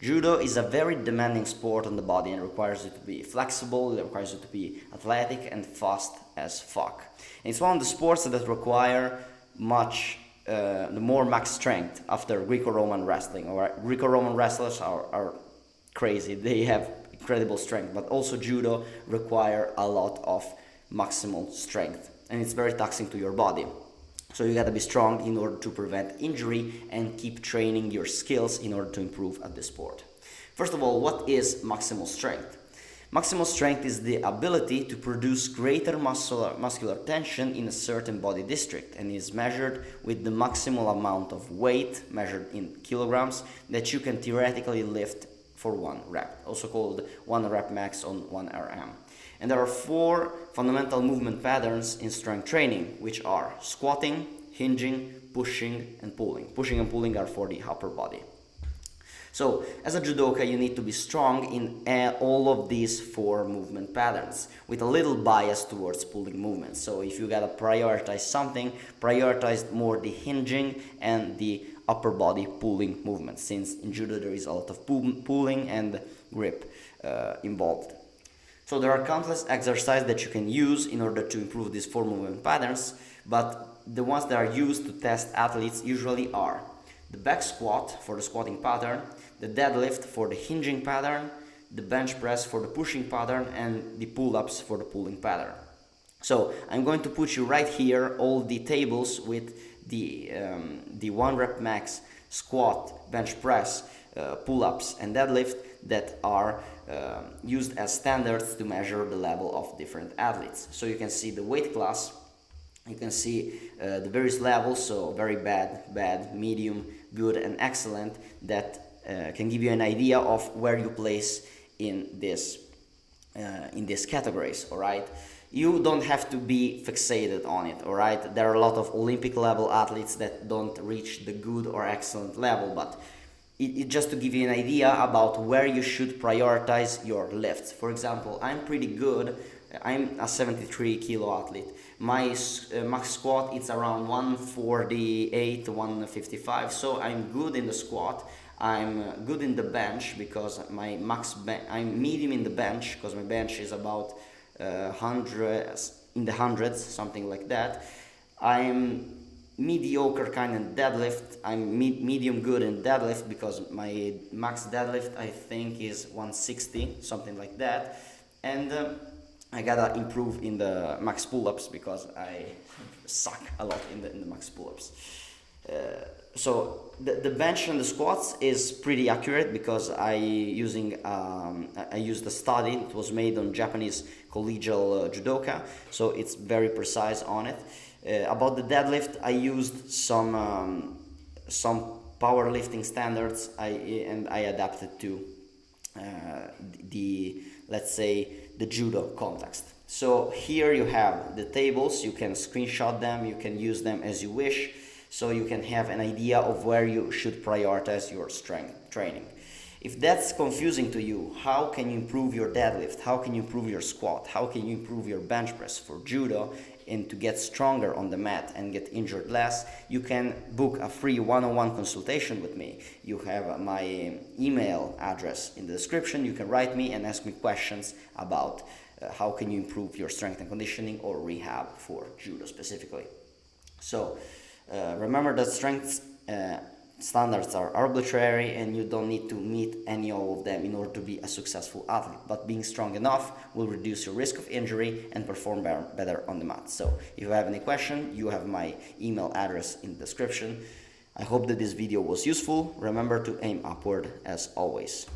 Judo is a very demanding sport on the body and requires you to be flexible, it requires you to be athletic and fast as fuck. And it's one of the sports that require much more max strength after Greco-Roman wrestling. Or Greco-Roman wrestlers are crazy, they have incredible strength, but also Judo require a lot of maximal strength and it's very taxing to your body. So you gotta be strong in order to prevent injury and keep training your skills in order to improve at the sport. First of all, what is maximal strength? Maximal strength is the ability to produce greater muscular tension in a certain body district and is measured with the maximal amount of weight, measured in kilograms, that you can theoretically lift for one rep, also called 1 rep max on 1 RM. And there are 4 fundamental movement patterns in strength training, which are squatting, hinging, pushing, and pulling. Pushing and pulling are for the upper body. So, as a judoka, you need to be strong in all of these 4 movement patterns, with a little bias towards pulling movements. So, if you gotta prioritize something, prioritize more the hinging and the upper body pulling movements, since in judo there is a lot of pulling and grip involved. So there are countless exercises that you can use in order to improve these 4 movement patterns, but the ones that are used to test athletes usually are the back squat for the squatting pattern, the deadlift for the hinging pattern, the bench press for the pushing pattern, and the pull-ups for the pulling pattern. So I'm going to put you right here all the tables with the 1 rep max squat, bench press, pull-ups and deadlift that are used as standards to measure the level of different athletes. So you can see the weight class, you can see the various levels, so very bad, medium, good and excellent, that can give you an idea of where you place in these categories, alright? You don't have to be fixated on it, alright? There are a lot of Olympic level athletes that don't reach the good or excellent level, but it just to give you an idea about where you should prioritize your lifts. For example, I'm pretty good, I'm a 73 kilo athlete. My max squat is around 148 to 155, so I'm good in the squat. I'm good in the bench because I'm medium in the bench because my bench is about 100 in the hundreds, something like that. I'm mediocre kind of deadlift. I'm medium good in deadlift because my max deadlift I think is 160, something like that. And I gotta improve in the max pull-ups because I suck a lot in the max pull-ups. So the bench and the squats is pretty accurate because I used a study. It was made on Japanese collegial judoka, so it's very precise on it. About the deadlift, I used some powerlifting standards and I adapted to let's say the judo context. So here you have the tables, you can screenshot them, you can use them as you wish, so you can have an idea of where you should prioritize your strength training. If that's confusing to you, how can you improve your deadlift? How can you improve your squat? How can you improve your bench press for judo? And to get stronger on the mat and get injured less, you can book a free one-on-one consultation with me. You have my email address in the description. You can write me and ask me questions about how can you improve your strength and conditioning or rehab for judo specifically. So remember that strength standards are arbitrary and you don't need to meet any of them in order to be a successful athlete, but being strong enough will reduce your risk of injury and perform better on the mat. So if you have any question, you have my email address in the description. I hope that this video was useful. Remember to aim upward as always.